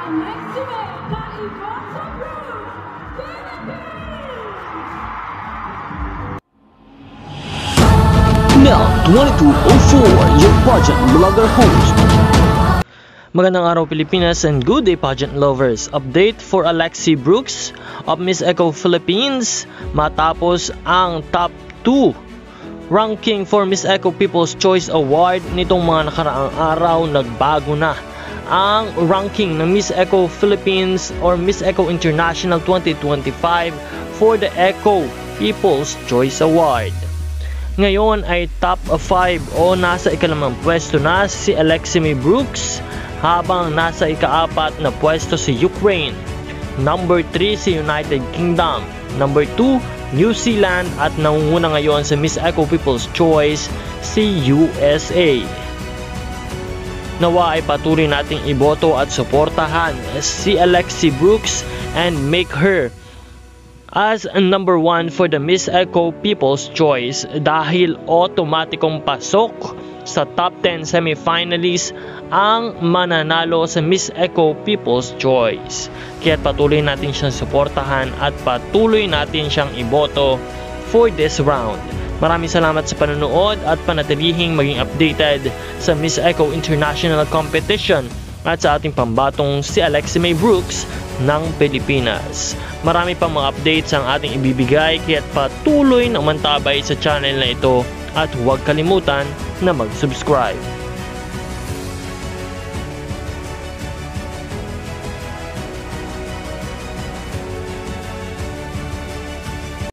Now, 2204, your pageant blogger host. Magandang araw Pilipinas and good day pageant lovers. Update for Alexi Brooks of Miss Eco Philippines matapos ang top 2 ranking for Miss Eco People's Choice Award nitong mga nakaraang araw. Nagbago na ang ranking ng Miss Eco Philippines or Miss Eco International 2025 for the Eco People's Choice Award. Ngayon ay top 5 o nasa ikalimang pwesto na si Alexi Brooks, habang nasa ika-4 na pwesto si Ukraine, number 3 si United Kingdom, number 2 New Zealand, at nangunguna ngayon sa Miss Eco People's Choice si USA. Nawa ay patuloy nating iboto at suportahan si Alexi Brooks and make her as number 1 for the Miss Eco People's Choice, dahil otomatikong pasok sa top 10 semifinalists ang mananalo sa Miss Eco People's Choice. Kaya patuloy natin siyang suportahan at patuloy natin siyang iboto for this round. Maraming salamat sa panonood at panatilihing maging updated sa Miss Eco International Competition at sa ating pambatong si Alexi Brooks ng Pilipinas. Marami pang mga updates ang ating ibibigay, kaya patuloy na mantabay sa channel na ito at huwag kalimutan na mag-subscribe.